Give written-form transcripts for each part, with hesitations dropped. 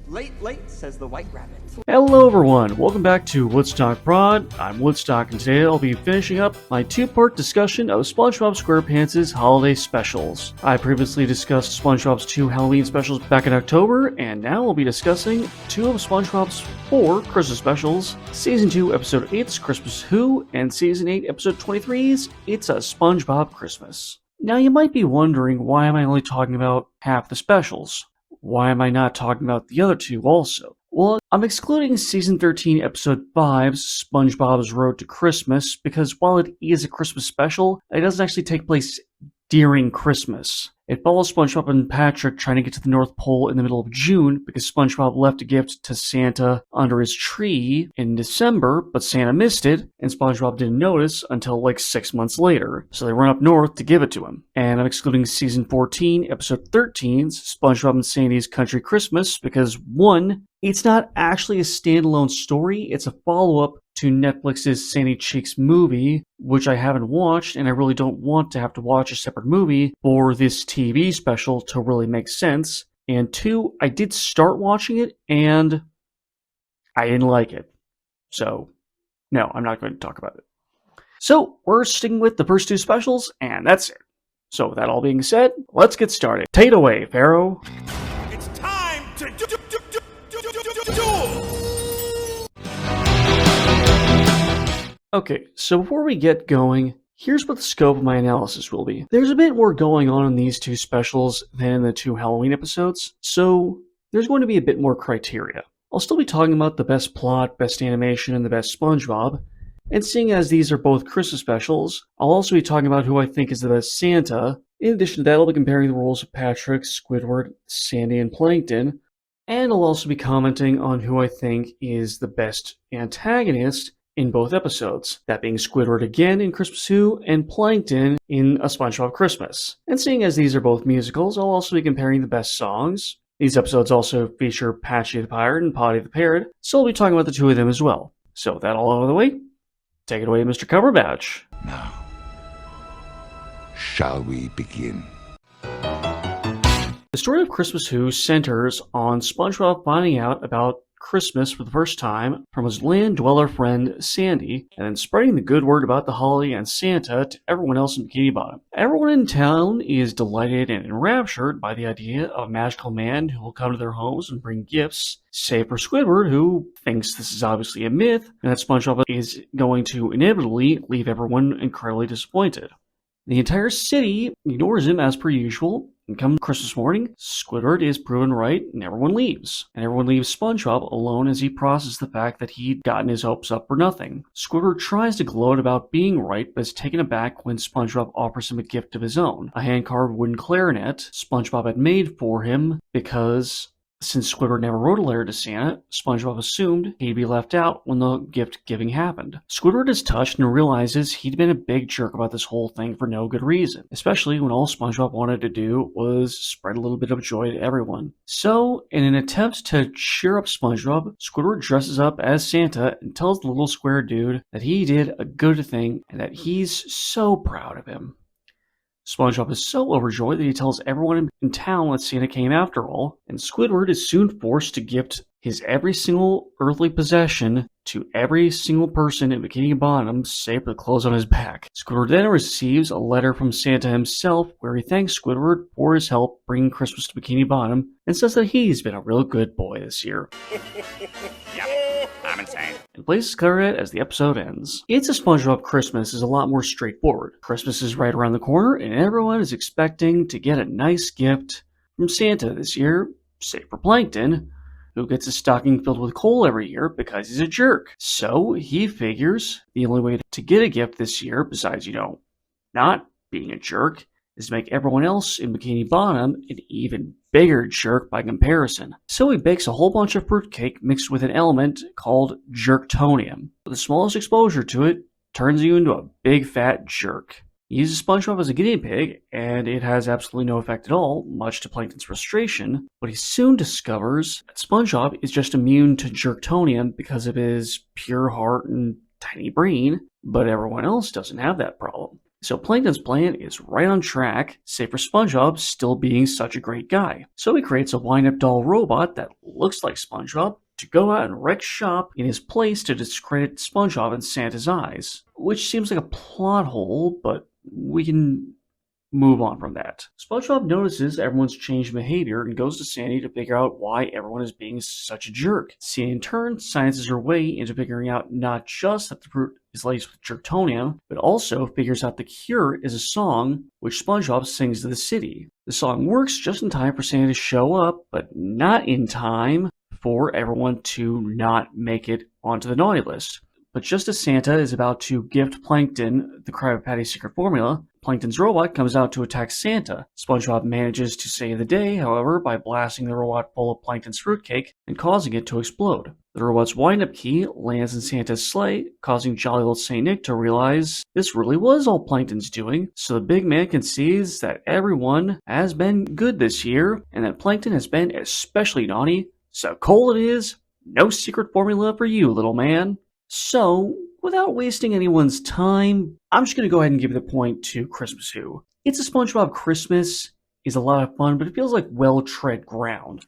Late, says the White Rabbit. Hello everyone, welcome back to Woodstock Prod. I'm Woodstock, and today I'll be finishing up my two-part discussion of SpongeBob SquarePants' holiday specials. I previously discussed SpongeBob's 2 Halloween specials back in October, and now we'll be discussing 2 of SpongeBob's 4 Christmas specials, Season 2 Episode 8's Christmas Who, and Season 8 Episode 23's It's a SpongeBob Christmas. Now you might be wondering, why am I only talking about half the specials? Why am I not talking about the other 2 also? Well, I'm excluding Season 13, Episode 5's SpongeBob's Road to Christmas because while it is a Christmas special, it doesn't actually take place during Christmas. It follows SpongeBob and Patrick trying to get to the North Pole in the middle of June because SpongeBob left a gift to Santa under his tree in December, but Santa missed it, and SpongeBob didn't notice until like 6 months later. So they run up north to give it to him. And I'm excluding Season 14, Episode 13's SpongeBob and Sandy's Country Christmas because 1, it's not actually a standalone story, it's a follow-up to Netflix's Sandy Cheeks movie, which I haven't watched, and I really don't want to have to watch a separate movie for this TV special to really make sense. And 2, I did start watching it, and I didn't like it. So, no, I'm not going to talk about it. So, we're sticking with the first 2 specials, and that's it. So, with that all being said, let's get started. Take it away, Pharaoh. It's time to duel! Okay, so before we get going, here's what the scope of my analysis will be. There's a bit more going on in these 2 specials than the 2 Halloween episodes, so there's going to be a bit more criteria. I'll still be talking about the best plot, best animation, and the best SpongeBob, and seeing as these are both Christmas specials, I'll also be talking about who I think is the best Santa. In addition to that, I'll be comparing the roles of Patrick, Squidward, Sandy, and Plankton, and I'll also be commenting on who I think is the best antagonist in both episodes, that being Squidward again in Christmas Who and Plankton in A SpongeBob Christmas. And seeing as these are both musicals, I'll also be comparing the best songs. These episodes also feature Patchy the Pirate and Potty the Parrot, so I'll be talking about the 2 of them as well. So with that all out of the way, take it away, Mr. Cumberbatch. Now, shall we begin? The story of Christmas Who centers on SpongeBob finding out about Christmas for the first time from his land dweller friend Sandy, and then spreading the good word about the holiday and Santa to everyone else in Bikini Bottom. Everyone in town is delighted and enraptured by the idea of a magical man who will come to their homes and bring gifts, save for Squidward, who thinks this is obviously a myth, and that SpongeBob is going to inevitably leave everyone incredibly disappointed. The entire city ignores him as per usual, and come Christmas morning, Squidward is proven right and everyone leaves. And everyone leaves SpongeBob alone as he processes the fact that he'd gotten his hopes up for nothing. Squidward tries to gloat about being right, but is taken aback when SpongeBob offers him a gift of his own, a hand-carved wooden clarinet SpongeBob had made for him because since Squidward never wrote a letter to Santa, SpongeBob assumed he'd be left out when the gift-giving happened. Squidward is touched and realizes he'd been a big jerk about this whole thing for no good reason, especially when all SpongeBob wanted to do was spread a little bit of joy to everyone. So, in an attempt to cheer up SpongeBob, Squidward dresses up as Santa and tells the little square dude that he did a good thing and that he's so proud of him. SpongeBob is so overjoyed that he tells everyone in town that Santa came after all, and Squidward is soon forced to gift his every single earthly possession to every single person in Bikini Bottom save for the clothes on his back. Squidward then receives a letter from Santa himself where he thanks Squidward for his help bringing Christmas to Bikini Bottom and says that he's been a real good boy this year. Yep, I'm insane. And places clarinet as the episode ends. It's a SpongeBob Christmas is a lot more straightforward. Christmas is right around the corner and everyone is expecting to get a nice gift from Santa this year, save for Plankton, who gets a stocking filled with coal every year because he's a jerk. So he figures the only way to get a gift this year, besides, not being a jerk, is to make everyone else in Bikini Bottom an even bigger jerk by comparison. So he bakes a whole bunch of fruitcake mixed with an element called jerktonium. The smallest exposure to it turns you into a big fat jerk. He uses SpongeBob as a guinea pig, and it has absolutely no effect at all, much to Plankton's frustration, but he soon discovers that SpongeBob is just immune to jerktonium because of his pure heart and tiny brain, but everyone else doesn't have that problem. So Plankton's plan is right on track, save for SpongeBob still being such a great guy. So he creates a wind-up doll robot that looks like SpongeBob to go out and wreck shop in his place to discredit SpongeBob in Santa's eyes. Which seems like a plot hole, but we can move on from that. SpongeBob notices everyone's changed behavior and goes to Sandy to figure out why everyone is being such a jerk. Sandy in turn sciences her way into figuring out not just that the fruit is laced with jerktonium, but also figures out the cure is a song which SpongeBob sings to the city. The song works just in time for Sandy to show up, but not in time for everyone to not make it onto the naughty list. But just as Santa is about to gift Plankton the Krabby Patty secret formula, Plankton's robot comes out to attack Santa. SpongeBob manages to save the day, however, by blasting the robot full of Plankton's fruitcake and causing it to explode. The robot's wind-up key lands in Santa's sleigh, causing jolly old Saint Nick to realize this really was all Plankton's doing, so the big man concedes that everyone has been good this year, and that Plankton has been especially naughty, so cold it is, no secret formula for you, little man. So, without wasting anyone's time, I'm just going to go ahead and give the point to Christmas Who. It's a SpongeBob Christmas is a lot of fun, but it feels like well-tread ground.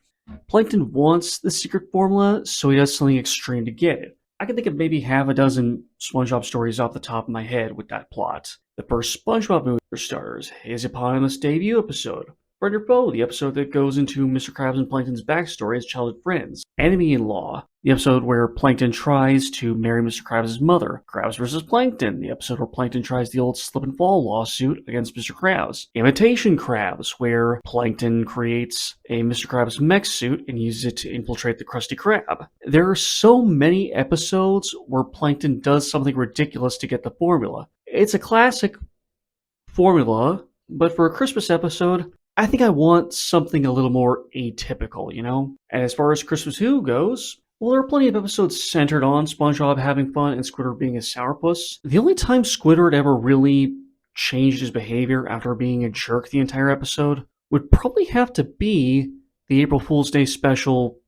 Plankton wants the secret formula, so he does something extreme to get it. I can think of maybe half a dozen SpongeBob stories off the top of my head with that plot. The first SpongeBob movie, for starters, his eponymous debut episode. Friend or Foe, the episode that goes into Mr. Krabs and Plankton's backstory as childhood friends. Enemy-in-Law, the episode where Plankton tries to marry Mr. Krabs' mother. Krabs vs. Plankton, the episode where Plankton tries the old slip and fall lawsuit against Mr. Krabs. Imitation Krabs, where Plankton creates a Mr. Krabs mech suit and uses it to infiltrate the Krusty Krab. There are so many episodes where Plankton does something ridiculous to get the formula. It's a classic formula, but for a Christmas episode, I think I want something a little more atypical, you know? And as far as Christmas Who goes, well, there are plenty of episodes centered on SpongeBob having fun and Squidward being a sourpuss. The only time Squidward ever really changed his behavior after being a jerk the entire episode would probably have to be the April Fool's Day special,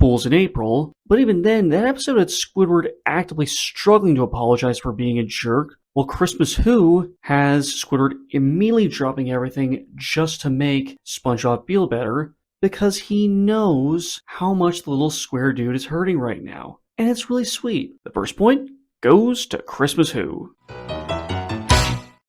Fools in April. But even then, that episode had Squidward actively struggling to apologize for being a jerk, while Christmas Who has Squidward immediately dropping everything just to make SpongeBob feel better, because he knows how much the little square dude is hurting right now. And it's really sweet. The first point goes to Christmas Who.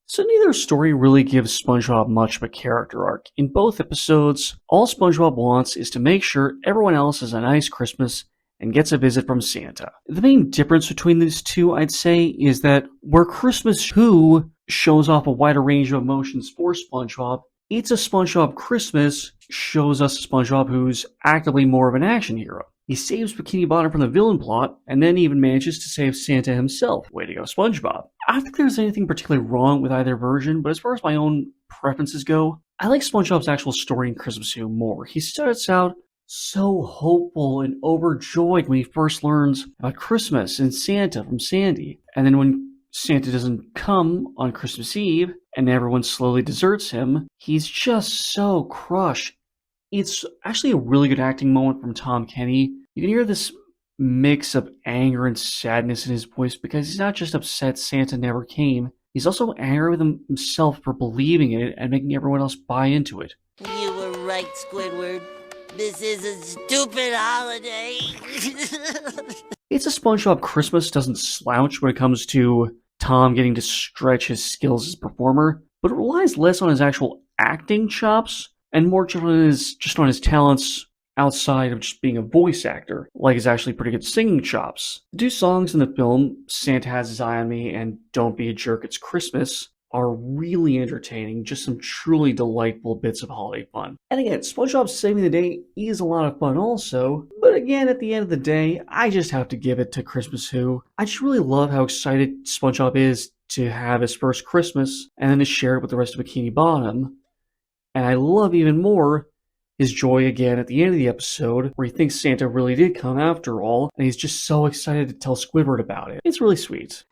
So neither story really gives SpongeBob much of a character arc. In both episodes, all SpongeBob wants is to make sure everyone else has a nice Christmas and gets a visit from Santa. The main difference between these two, I'd say, is that where Christmas Who shows off a wider range of emotions for SpongeBob, It's a SpongeBob Christmas shows us a SpongeBob who's actively more of an action hero. He saves Bikini Bottom from the villain plot, and then even manages to save Santa himself. Way to go, SpongeBob. I don't think there's anything particularly wrong with either version, but as far as my own preferences go, I like SpongeBob's actual story in Christmas Who more. He starts out so hopeful and overjoyed when he first learns about Christmas and Santa from Sandy. And then when Santa doesn't come on Christmas Eve and everyone slowly deserts him, he's just so crushed. It's actually a really good acting moment from Tom Kenny. You can hear this mix of anger and sadness in his voice because he's not just upset Santa never came, he's also angry with himself for believing in it and making everyone else buy into it. You were right, Squidward. This is a stupid holiday. It's a SpongeBob Christmas doesn't slouch when it comes to Tom getting to stretch his skills as a performer, but it relies less on his actual acting chops and more just on his talents outside of just being a voice actor, like his actually pretty good singing chops. The two songs in the film, Santa Has His Eye on Me and Don't Be a Jerk, It's Christmas, are really entertaining, just some truly delightful bits of holiday fun. And again, SpongeBob Saving the Day is a lot of fun also, but again, at the end of the day, I just have to give it to Christmas Who. I just really love how excited SpongeBob is to have his first Christmas, and then to share it with the rest of Bikini Bottom. And I love even more his joy again at the end of the episode, where he thinks Santa really did come after all, and he's just so excited to tell Squidward about it. It's really sweet.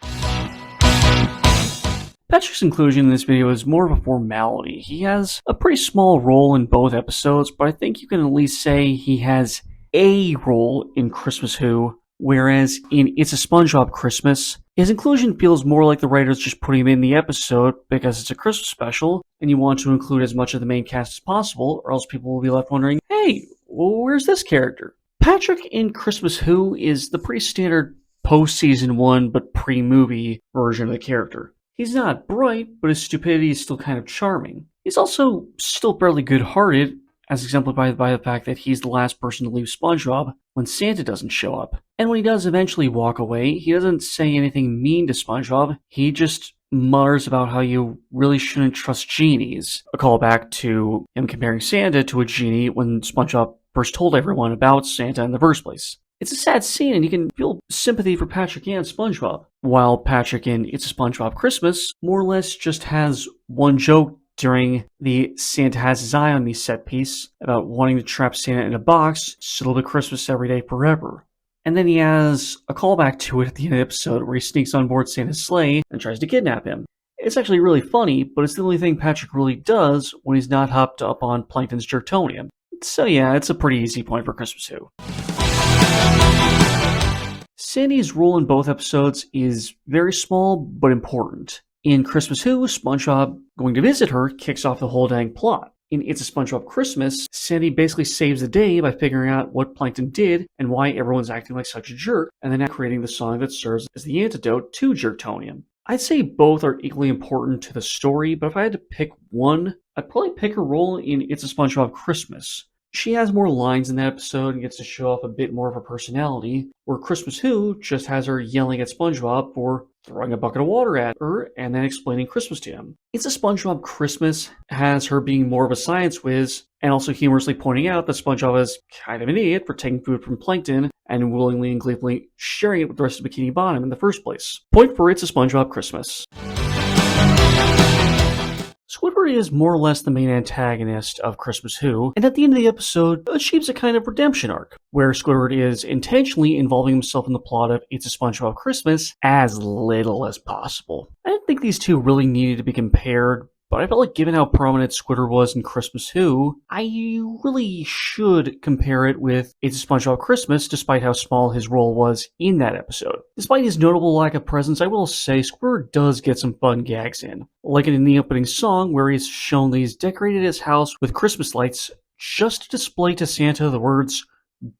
Patrick's inclusion in this video is more of a formality. He has a pretty small role in both episodes, but I think you can at least say he has a role in Christmas Who, whereas in It's a SpongeBob Christmas, His inclusion feels more like the writers just putting him in the episode because it's a Christmas special, and you want to include as much of the main cast as possible, or else people will be left wondering, hey, well, where's this character? Patrick in Christmas Who is the pretty standard post-season 1 but pre-movie version of the character. He's not bright, but his stupidity is still kind of charming. He's also still fairly good-hearted, as exemplified by the fact that he's the last person to leave SpongeBob when Santa doesn't show up. And when he does eventually walk away, he doesn't say anything mean to SpongeBob, he just mutters about how you really shouldn't trust genies. A callback to him comparing Santa to a genie when SpongeBob first told everyone about Santa in the first place. It's a sad scene, and you can feel sympathy for Patrick and SpongeBob. While Patrick in It's a SpongeBob Christmas more or less just has one joke during the Santa Has His Eye on Me set piece about wanting to trap Santa in a box so it'll be Christmas every day forever. And then he has a callback to it at the end of the episode where he sneaks on board Santa's sleigh and tries to kidnap him. It's actually really funny, but it's the only thing Patrick really does when he's not hopped up on Plankton's Jertonium. So yeah, it's a pretty easy point for Christmas Who. Sandy's role in both episodes is very small but important. In Christmas Who, SpongeBob going to visit her kicks off the whole dang plot. In It's a SpongeBob Christmas, Sandy basically saves the day by figuring out what Plankton did and why everyone's acting like such a jerk, and then creating the song that serves as the antidote to Jertonium. I'd say both are equally important to the story, but if I had to pick one, I'd probably pick her role in It's a SpongeBob Christmas. She has more lines in that episode and gets to show off a bit more of her personality, where Christmas Who just has her yelling at SpongeBob for throwing a bucket of water at her and then explaining Christmas to him. It's a SpongeBob Christmas has her being more of a science whiz and also humorously pointing out that SpongeBob is kind of an idiot for taking food from Plankton and willingly and gleefully sharing it with the rest of Bikini Bottom in the first place. Point for It's a SpongeBob Christmas. Squidward is more or less the main antagonist of Christmas Who, and at the end of the episode achieves a kind of redemption arc, where Squidward is intentionally involving himself in the plot of It's a SpongeBob Christmas as little as possible. I didn't think these two really needed to be compared, but I felt like given how prominent Squidward was in Christmas Who, I really should compare it with It's a SpongeBob Christmas, despite how small his role was in that episode. Despite his notable lack of presence, I will say Squidward does get some fun gags in. Like in the opening song, where he's shown that he's decorated his house with Christmas lights just to display to Santa the words,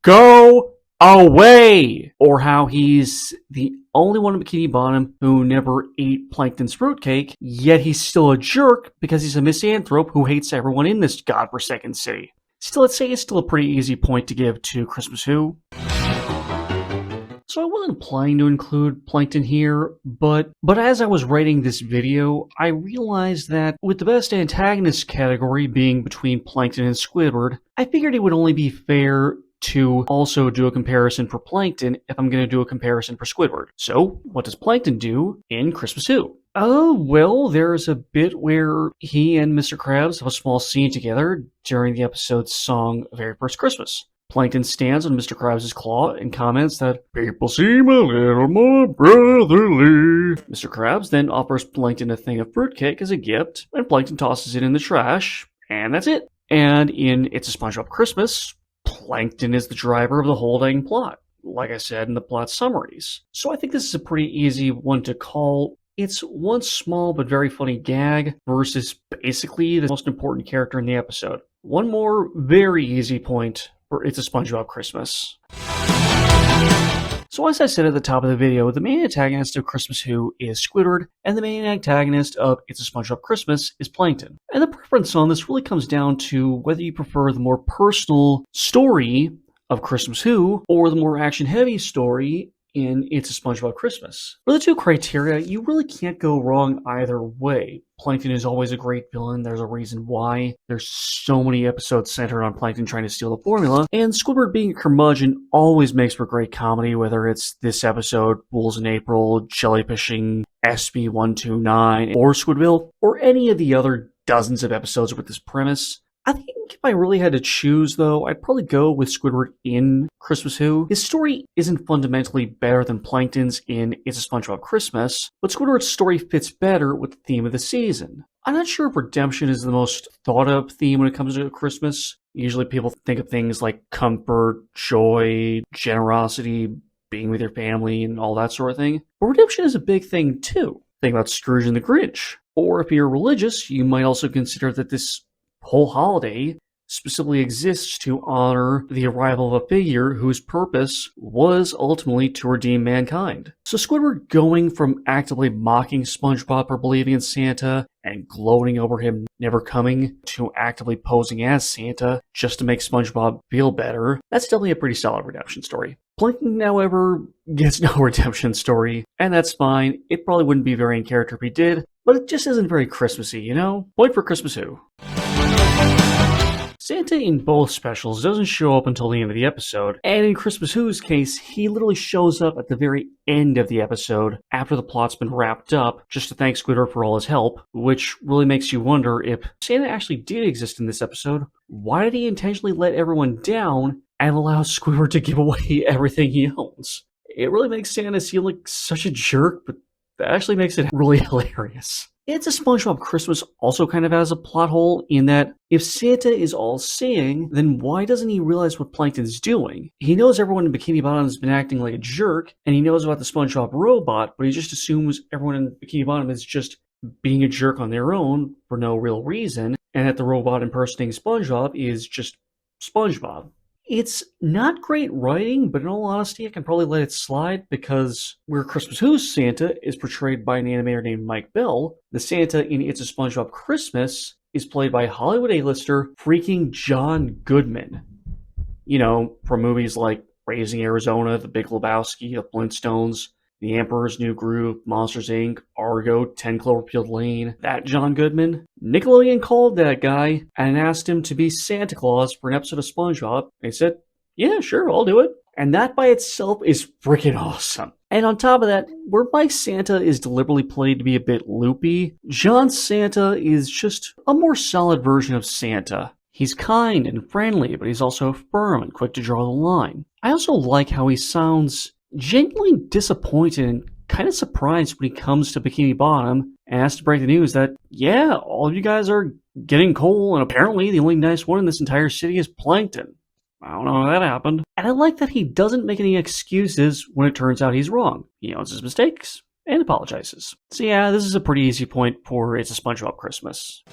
"Go away!" Or how he's the only one in Bikini Bottom who never ate Plankton's fruitcake, yet he's still a jerk because he's a misanthrope who hates everyone in this godforsaken city. Still, I'd say it's still a pretty easy point to give to Christmas Who. So I wasn't planning to include Plankton here, but as I was writing this video, I realized that with the best antagonist category being between Plankton and Squidward, I figured it would only be fair to also do a comparison for Plankton if I'm going to do a comparison for Squidward. So, what does Plankton do in Christmas Who? Oh, well, there's a bit where he and Mr. Krabs have a small scene together during the episode's song Very First Christmas. Plankton stands on Mr. Krabs' claw and comments that people seem a little more brotherly. Mr. Krabs then offers Plankton a thing of fruitcake as a gift, and Plankton tosses it in the trash, and that's it. And in It's a SpongeBob Christmas, Plankton is the driver of the whole dang plot, like I said in the plot summaries. So I think this is a pretty easy one to call. It's one small but very funny gag versus basically the most important character in the episode. One more very easy point for It's a SpongeBob Christmas. So as I said at the top of the video, the main antagonist of Christmas Who is Squidward, and the main antagonist of It's a SpongeBob Christmas is Plankton. And the preference on this really comes down to whether you prefer the more personal story of Christmas Who, or the more action-heavy story in It's a SpongeBob Christmas. For the two criteria, you really can't go wrong either way. Plankton is always a great villain. There's a reason why. There's so many episodes centered on Plankton trying to steal the formula. And Squidward being a curmudgeon always makes for great comedy, whether it's this episode, Bulls in April, Jellyfishing, SB129, or Squidville, or any of the other dozens of episodes with this premise. I think if I really had to choose, though, I'd probably go with Squidward in Christmas Who. His story isn't fundamentally better than Plankton's in It's a SpongeBob Christmas, but Squidward's story fits better with the theme of the season. I'm not sure if redemption is the most thought-of theme when it comes to Christmas. Usually people think of things like comfort, joy, generosity, being with your family and all that sort of thing. But redemption is a big thing too. Think about Scrooge and the Grinch. Or if you're religious, you might also consider that this whole holiday specifically exists to honor the arrival of a figure whose purpose was ultimately to redeem mankind. So Squidward going from actively mocking SpongeBob for believing in Santa and gloating over him never coming to actively posing as Santa just to make SpongeBob feel better, that's definitely a pretty solid redemption story. Plankton, however, gets no redemption story, and that's fine. It probably wouldn't be very in character if he did, but it just isn't very Christmassy, you know? Point for Christmas Who. Santa in both specials doesn't show up until the end of the episode, and in Christmas Who's case, he literally shows up at the very end of the episode after the plot's been wrapped up just to thank Squidward for all his help, which really makes you wonder if Santa actually did exist in this episode, why did he intentionally let everyone down and allow Squidward to give away everything he owns? It really makes Santa seem like such a jerk, but that actually makes it really hilarious. It's a SpongeBob Christmas also kind of has a plot hole in that if Santa is all-seeing, then why doesn't he realize what Plankton's doing? He knows everyone in Bikini Bottom has been acting like a jerk, and he knows about the SpongeBob robot, but he just assumes everyone in Bikini Bottom is just being a jerk on their own for no real reason, and that the robot impersonating SpongeBob is just SpongeBob. It's not great writing, but in all honesty, I can probably let it slide because where Christmas Who's Santa is portrayed by an animator named Mike Bell, the Santa in It's a SpongeBob Christmas is played by Hollywood A-lister freaking John Goodman. You know, from movies like Raising Arizona, The Big Lebowski, The Flintstones, The Emperor's New Groove, Monsters, Inc., Argo, 10 Cloverfield Lane. That John Goodman? Nickelodeon called that guy and asked him to be Santa Claus for an episode of SpongeBob. And he said, yeah, sure, I'll do it. And that by itself is freaking awesome. And on top of that, where Mike's Santa is deliberately played to be a bit loopy, John's Santa is just a more solid version of Santa. He's kind and friendly, but he's also firm and quick to draw the line. I also like how he sounds genuinely disappointed and kind of surprised when he comes to Bikini Bottom and has to break the news that, yeah, all of you guys are getting coal, and apparently the only nice one in this entire city is Plankton. I don't know how that happened. And I like that he doesn't make any excuses when it turns out he's wrong. He owns his mistakes and apologizes. So yeah, this is a pretty easy point for It's a SpongeBob Christmas.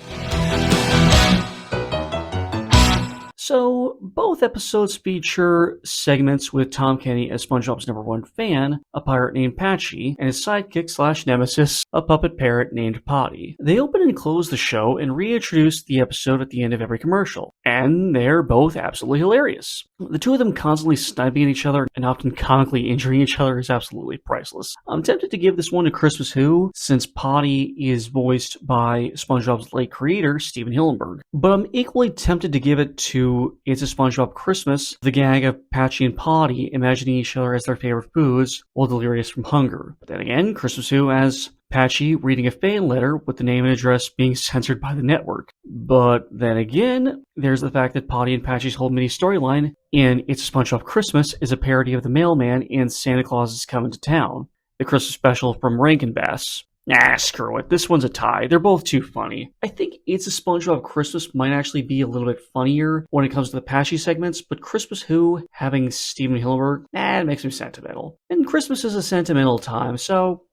So, both episodes feature segments with Tom Kenny as SpongeBob's #1 fan, a pirate named Patchy, and his sidekick / nemesis, a puppet parrot named Potty. They open and close the show and reintroduce the episode at the end of every commercial, and they're both absolutely hilarious. The two of them constantly sniping at each other and often comically injuring each other is absolutely priceless. I'm tempted to give this one to Christmas Who, since Potty is voiced by SpongeBob's late creator, Steven Hillenburg, but I'm equally tempted to give it to It's a SpongeBob Christmas, the gang of Patchy and Potty imagining each other as their favorite foods while delirious from hunger. But then again, Christmas Who has Patchy reading a fan letter with the name and address being censored by the network. But then again, there's the fact that Potty and Patchy's whole mini storyline in It's a SpongeBob Christmas is a parody of the mailman in Santa Claus is Coming to Town, the Christmas special from Rankin Bass. Nah, screw it. This one's a tie. They're both too funny. I think It's a SpongeBob Christmas might actually be a little bit funnier when it comes to the Patchy segments, but Christmas Who, having Steven Hillenburg, it makes me sentimental. And Christmas is a sentimental time, so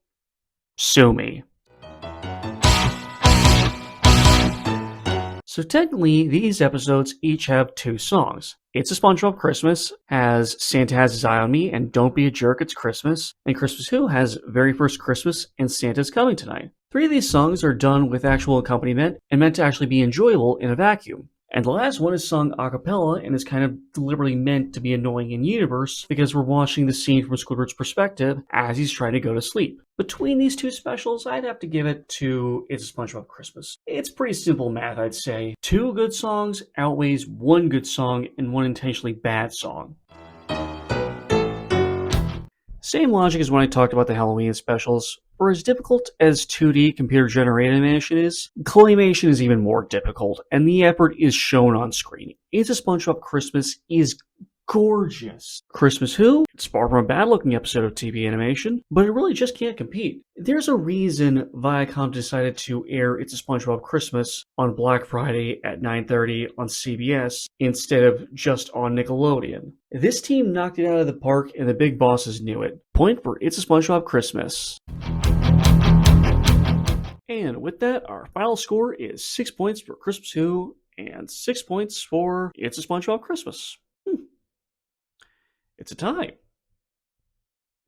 sue me. So technically, these episodes each have 2 songs. It's a SpongeBob Christmas has Santa Has His Eye on Me and Don't Be a Jerk, It's Christmas, and Christmas Who has Very First Christmas and Santa's Coming Tonight. 3 of these songs are done with actual accompaniment and meant to actually be enjoyable in a vacuum. And the last one is sung a cappella and is kind of deliberately meant to be annoying in universe because we're watching the scene from Squidward's perspective as he's trying to go to sleep. Between these 2 specials, I'd have to give it to It's a SpongeBob Christmas. It's pretty simple math, I'd say. 2 good songs outweighs 1 good song and 1 intentionally bad song. Same logic as when I talked about the Halloween specials. For as difficult as 2D computer-generated animation is, claymation is even more difficult, and the effort is shown on screen. It's a SpongeBob Christmas is gorgeous. Christmas Who? It's far from a bad-looking episode of TV animation, but it really just can't compete. There's a reason Viacom decided to air It's a SpongeBob Christmas on Black Friday at 9:30 on CBS instead of just on Nickelodeon. This team knocked it out of the park and the big bosses knew it. Point for It's a SpongeBob Christmas. And with that, our final score is 6 points for Christmas Who and 6 points for It's a SpongeBob Christmas. It's a tie.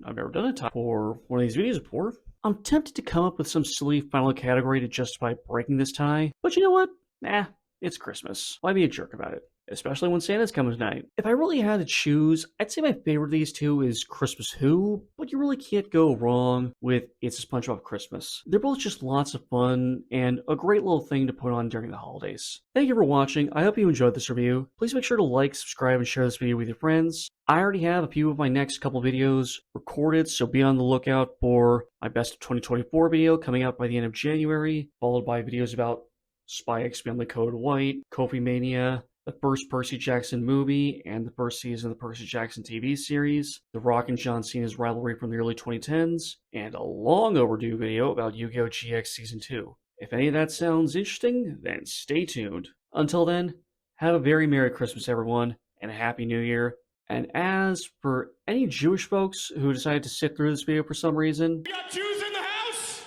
I've never done a tie for one of these videos before. I'm tempted to come up with some silly final category to justify breaking this tie, but you know what? Nah, it's Christmas. Why be a jerk about it? Especially when Santa's coming tonight. If I really had to choose, I'd say my favorite of these two is Christmas Who, but you really can't go wrong with It's a SpongeBob Christmas. They're both just lots of fun and a great little thing to put on during the holidays. Thank you for watching. I hope you enjoyed this review. Please make sure to like, subscribe, and share this video with your friends. I already have a few of my next couple videos recorded, so be on the lookout for my Best of 2024 video coming out by the end of January, followed by videos about Spy X Family Code White, Kofi Mania, the first Percy Jackson movie, and the first season of the Percy Jackson TV series, The Rock and John Cena's rivalry from the early 2010s, and a long overdue video about Yu-Gi-Oh! GX Season 2. If any of that sounds interesting, then stay tuned. Until then, have a very Merry Christmas, everyone, and a Happy New Year. And as for any Jewish folks who decided to sit through this video for some reason, We got Jews in the house!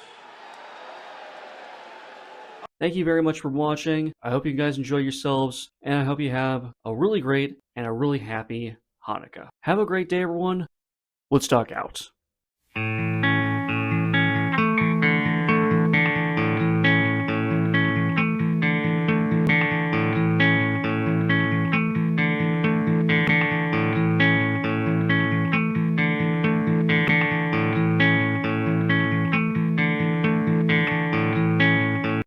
thank you very much for watching. I hope you guys enjoy yourselves, and I hope you have a really great and a really happy Hanukkah. Have a great day, everyone. Let's talk out.